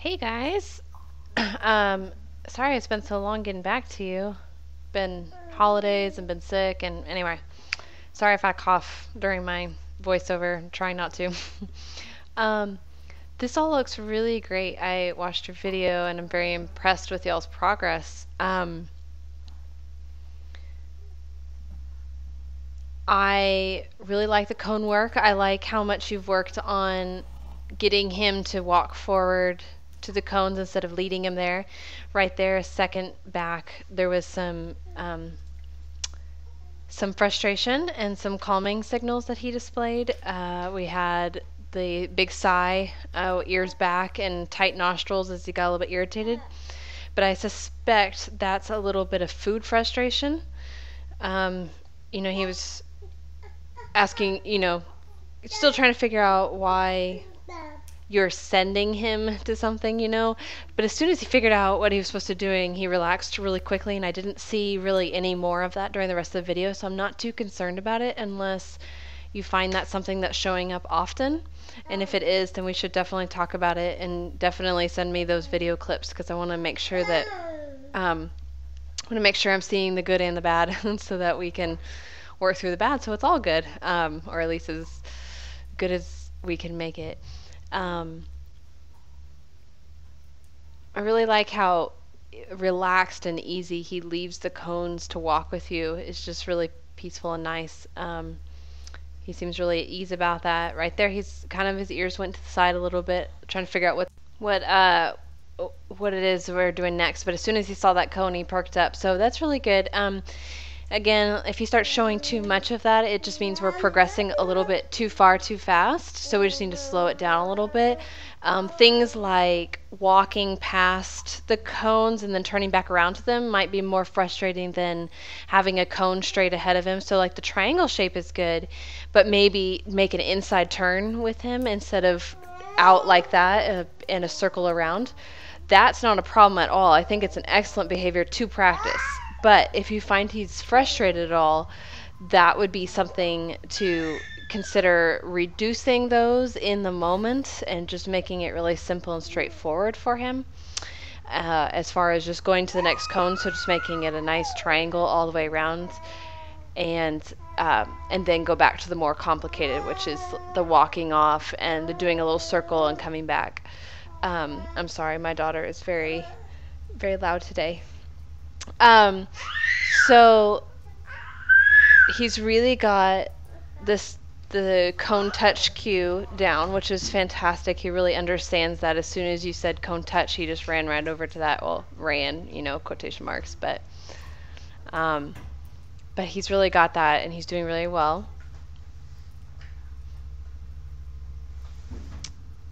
Hey guys. um, Sorry it's been so long getting back to you. Been holidays and been sick, and anyway, sorry if I cough during my voiceover. Trying not to. um, this all looks really great. I watched your video and I'm very impressed with y'all's progress. I really like the cone work. I like how much you've worked on getting him to walk forward to the cones instead of leading him there. Right there, a second back, there was some frustration and some calming signals that he displayed. We had the big sigh, ears back, and tight nostrils as he got a little bit irritated. But I suspect that's a little bit of food frustration. Um, he was asking, still trying to figure out why you're sending him to something. But as soon as he figured out what he was supposed to doing, he relaxed really quickly, and I didn't see really any more of that during the rest of the video, so I'm not too concerned about it unless you find that something that's showing up often. And if it is, then we should definitely talk about it and definitely send me those video clips because I want to make sure that I'm seeing the good and the bad so that we can work through the bad so it's all good, or at least as good as we can make it. I really like how relaxed and easy he leaves the cones to walk with you. It's just really peaceful and nice. He seems really at ease about that. Right there, he's kind of, his ears went to the side a little bit, trying to figure out what it is we're doing next. But as soon as he saw that cone, he perked up. So that's really good. Again, if you start showing too much of that, it just means we're progressing a little bit too far too fast. So we just need to slow it down a little bit. Things like walking past the cones and then turning back around to them might be more frustrating than having a cone straight ahead of him. So like the triangle shape is good, but maybe make an inside turn with him instead of out like that in a circle around. That's not a problem at all. I think it's an excellent behavior to practice. But if you find he's frustrated at all, that would be something to consider reducing those in the moment and just making it really simple and straightforward for him. As far as just going to the next cone, so just making it a nice triangle all the way around, and then go back to the more complicated, which is the walking off and the doing a little circle and coming back. I'm sorry, my daughter is very, very loud today. So he's really got the cone touch cue down, which is fantastic. He really understands that. As soon as you said cone touch, he just ran right over to that. Well, ran, quotation marks, but he's really got that, and he's doing really well.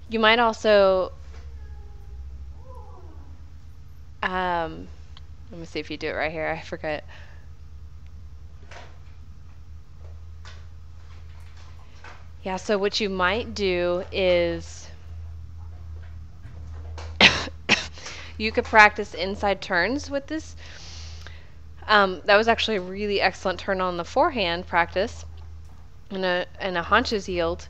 You might also let me see if you do it right here. I forget. Yeah, so what you might do is you could practice inside turns with this. That was actually a really excellent turn on the forehand practice and a haunches yield.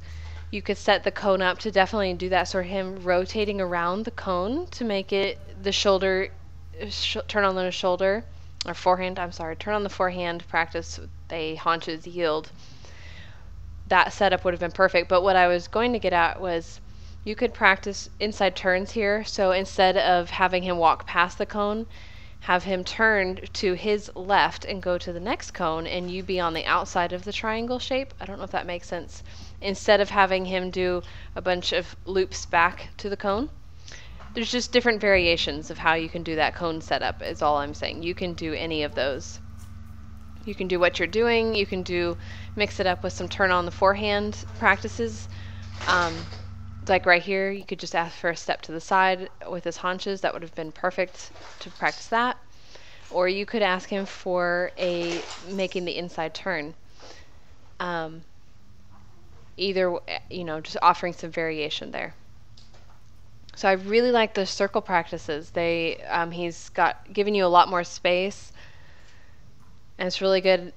You could set the cone up to definitely do that, sort of him rotating around the cone to make it the shoulder turn on the shoulder, or forehand, I'm sorry, turn on the forehand practice with a haunches yield. That setup would have been perfect, but what I was going to get at was you could practice inside turns here. So instead of having him walk past the cone, have him turn to his left and go to the next cone, and you be on the outside of the triangle shape. I don't know if that makes sense. Instead of having him do a bunch of loops back to the cone. There's just different variations of how you can do that cone setup, is all I'm saying. You can do any of those. You can do what you're doing. You can mix it up with some turn on the forehand practices. Like right here, you could just ask for a step to the side with his haunches. That would have been perfect to practice that. Or you could ask him for making the inside turn. Either, just offering some variation there. So I really like the circle practices. He's given you a lot more space, and it's really good.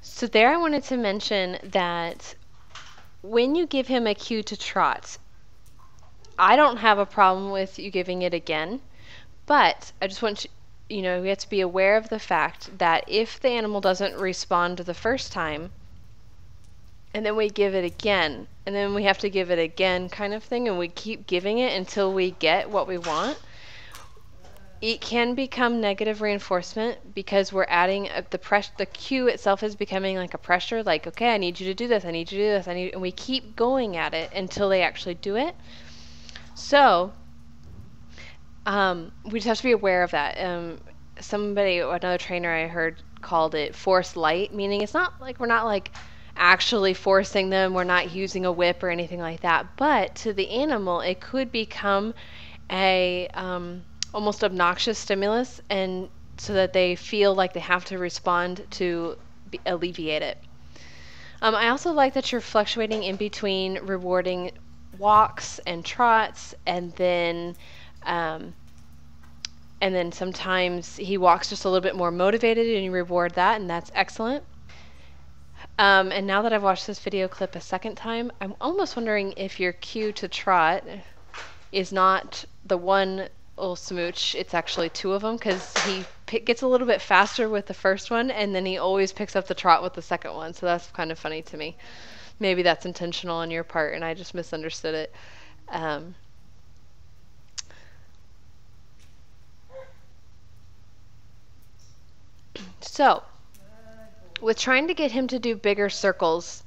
So there I wanted to mention that when you give him a cue to trot, I don't have a problem with you giving it again, but I just want we have to be aware of the fact that if the animal doesn't respond the first time, and then we give it again, and then we have to give it again kind of thing, and we keep giving it until we get what we want, it can become negative reinforcement because we're adding the cue itself is becoming like a pressure, like, okay, I need you to do this, I need you to do this, and we keep going at it until they actually do it. So we just have to be aware of that. Another trainer I heard called it force light, meaning it's not like we're not like actually forcing them, we're not using a whip or anything like that, but to the animal it could become a almost obnoxious stimulus, and so that they feel like they have to respond to alleviate it. I also like that you're fluctuating in between rewarding walks and trots, and then sometimes he walks just a little bit more motivated and you reward that, and that's excellent. And now that I've watched this video clip a second time, I'm almost wondering if your cue to trot is not the one little smooch, it's actually two of them, because he gets a little bit faster with the first one, and then he always picks up the trot with the second one, so that's kind of funny to me. Maybe that's intentional on your part, and I just misunderstood it. So, with trying to get him to do bigger circles,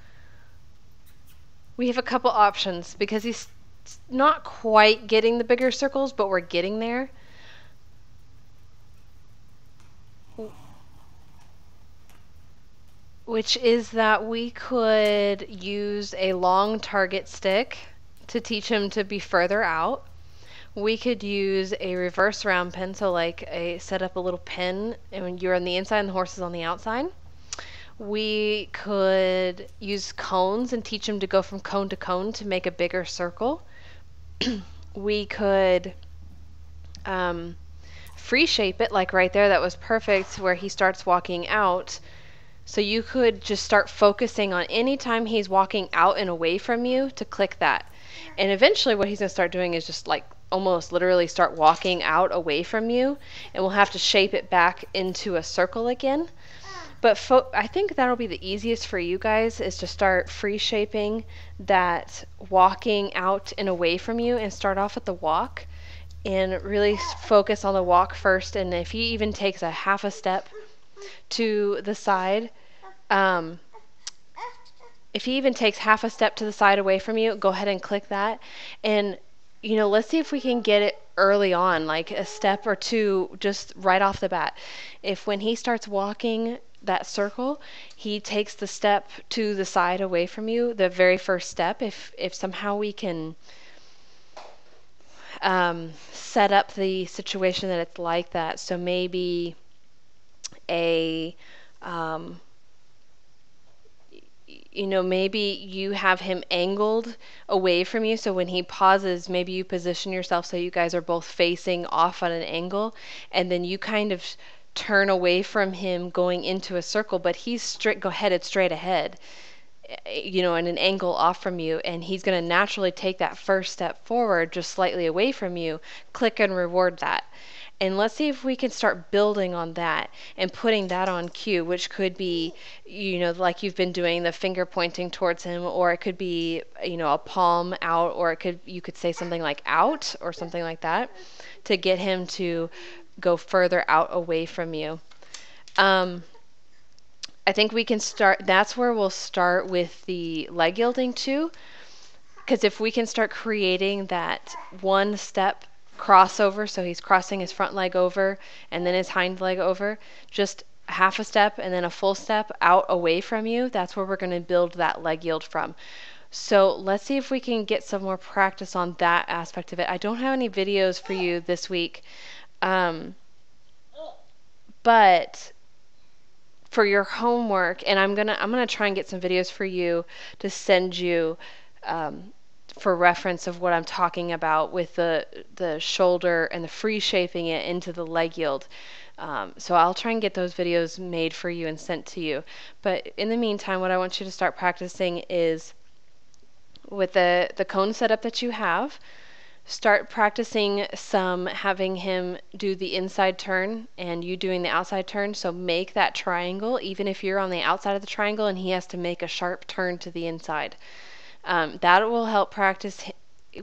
we have a couple options because he's not quite getting the bigger circles, but we're getting there. Which is that we could use a long target stick to teach him to be further out. We could use a reverse round pin, so like set up a little pin and when you're on the inside and the horse is on the outside. We could use cones and teach him to go from cone to cone to make a bigger circle. We could free shape it, like right there, that was perfect, where he starts walking out. So you could just start focusing on any time he's walking out and away from you to click that. And eventually what he's going to start doing is just like almost literally start walking out away from you, and we'll have to shape it back into a circle again. But I think that'll be the easiest for you guys, is to start free shaping that walking out and away from you, and start off at the walk and really focus on the walk first. And if he even takes a half a step to the side, if he even takes half a step to the side away from you, go ahead and click that. And let's see if we can get it early on, like a step or two just right off the bat. If when he starts walking that circle, he takes the step to the side away from you, the very first step, if somehow we can set up the situation that it's like that. So maybe maybe you have him angled away from you, so when he pauses, maybe you position yourself so you guys are both facing off on an angle, and then you kind of turn away from him going into a circle, but he's headed straight ahead, in an angle off from you, and he's going to naturally take that first step forward just slightly away from you. Click and reward that. And let's see if we can start building on that and putting that on cue, which could be, like you've been doing, the finger pointing towards him, or it could be, a palm out, or you could say something like out or something like that to get him to go further out away from you. I think we can start, that's where we'll start with the leg yielding too, because if we can start creating that one step crossover, so he's crossing his front leg over and then his hind leg over, just half a step and then a full step out away from you, that's where we're going to build that leg yield from. So let's see if we can get some more practice on that aspect of it. I don't have any videos for you this week, but for your homework, and I'm gonna try and get some videos for you to send you for reference of what I'm talking about with the shoulder and the free shaping it into the leg yield. So I'll try and get those videos made for you and sent to you. But in the meantime, what I want you to start practicing is with the cone setup that you have. Start practicing some having him do the inside turn and you doing the outside turn. So make that triangle, even if you're on the outside of the triangle and he has to make a sharp turn to the inside. That will help practice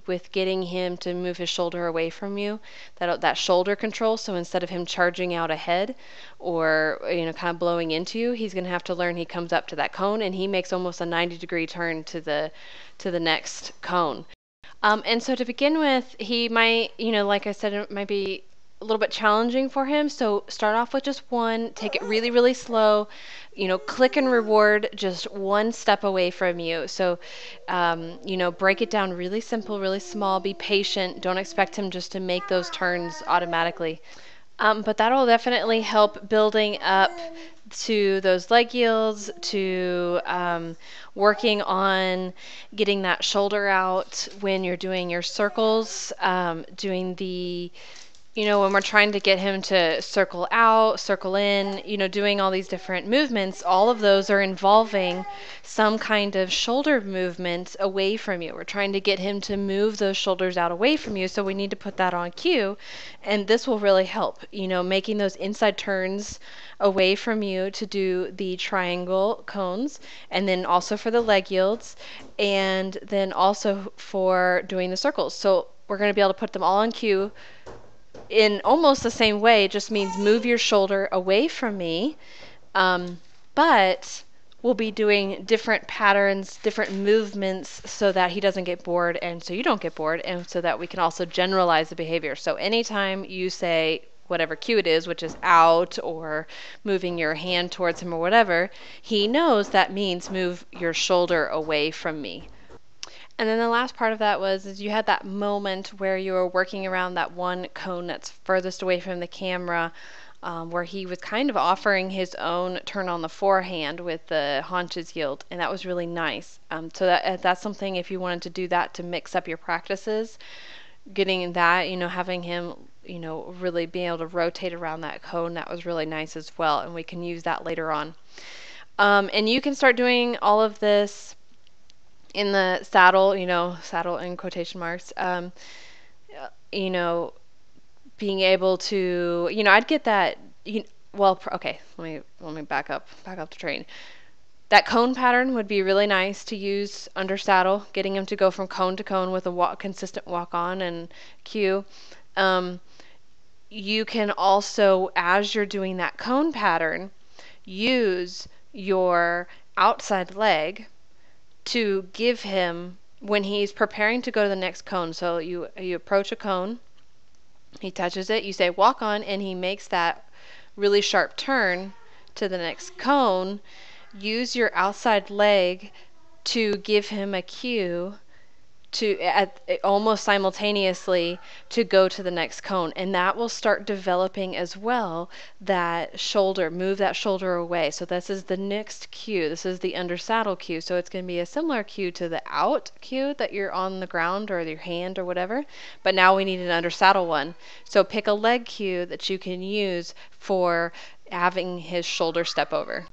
with getting him to move his shoulder away from you, that shoulder control. So instead of him charging out ahead or kind of blowing into you, he's going to have to learn he comes up to that cone and he makes almost a 90-degree turn to the next cone. And so to begin with, he might, like I said, it might be a little bit challenging for him. So start off with just one, take it really, really slow, click and reward just one step away from you. So, break it down really simple, really small, be patient. Don't expect him just to make those turns automatically. But that'll definitely help building up to those leg yields, to working on getting that shoulder out when you're doing your circles, doing the when we're trying to get him to circle out, circle in, doing all these different movements, all of those are involving some kind of shoulder movement away from you. We're trying to get him to move those shoulders out away from you, so we need to put that on cue, and this will really help, making those inside turns away from you to do the triangle cones, and then also for the leg yields, and then also for doing the circles. So we're going to be able to put them all on cue in almost the same way. It just means move your shoulder away from me, but we'll be doing different patterns, different movements, so that he doesn't get bored and so you don't get bored, and so that we can also generalize the behavior. So anytime you say whatever cue it is, which is out or moving your hand towards him or whatever, he knows that means move your shoulder away from me. And then the last part of that is you had that moment where you were working around that one cone that's furthest away from the camera, where he was kind of offering his own turn on the forehand with the haunches yield, and that was really nice. So that's something, if you wanted to do that to mix up your practices, getting that, having him, really being able to rotate around that cone, that was really nice as well, and we can use that later on. And you can start doing all of this in the saddle, saddle in quotation marks, being able to, I'd get that, okay, let me back up the train. That cone pattern would be really nice to use under saddle, getting him to go from cone to cone with a consistent walk on and cue. You can also, as you're doing that cone pattern, use your outside leg to give him when he's preparing to go to the next cone. So you approach a cone, he touches it, you say walk on, and he makes that really sharp turn to the next cone. Use your outside leg to give him a cue to almost simultaneously to go to the next cone, and that will start developing as well that shoulder, move that shoulder away. So this is the next cue, this is the under saddle cue, so it's going to be a similar cue to the out cue that you're on the ground or your hand or whatever, but now we need an under saddle one. So pick a leg cue that you can use for having his shoulder step over.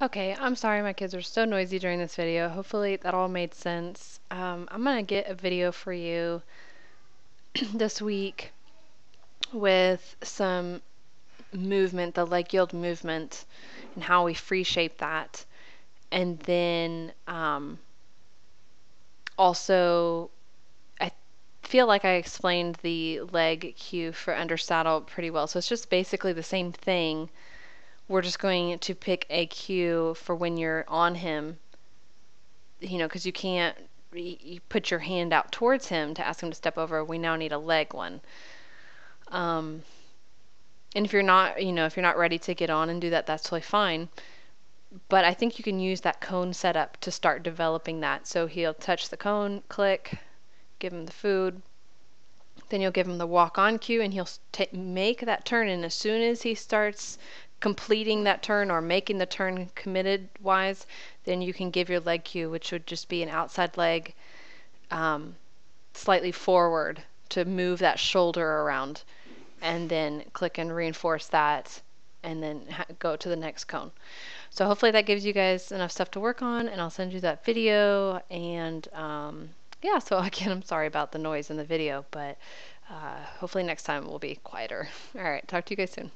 Okay, I'm sorry my kids are so noisy during this video. Hopefully that all made sense. I'm going to get a video for you this week with some movement, the leg yield movement, and how we free shape that. And then also, I feel like I explained the leg cue for under saddle pretty well. So it's just basically the same thing. We're just going to pick a cue for when you're on him, because you can't you put your hand out towards him to ask him to step over. We now need a leg one. And if you're not, if you're not ready to get on and do that, that's totally fine. But I think you can use that cone setup to start developing that. So he'll touch the cone, click, give him the food. Then you'll give him the walk on cue, and he'll make that turn. And as soon as he starts completing that turn or making the turn committed wise, then you can give your leg cue, which would just be an outside leg slightly forward to move that shoulder around, and then click and reinforce that, and then go to the next cone. So hopefully that gives you guys enough stuff to work on, and I'll send you that video. And yeah, so again, I'm sorry about the noise in the video, but hopefully next time will be quieter. All right, talk to you guys soon.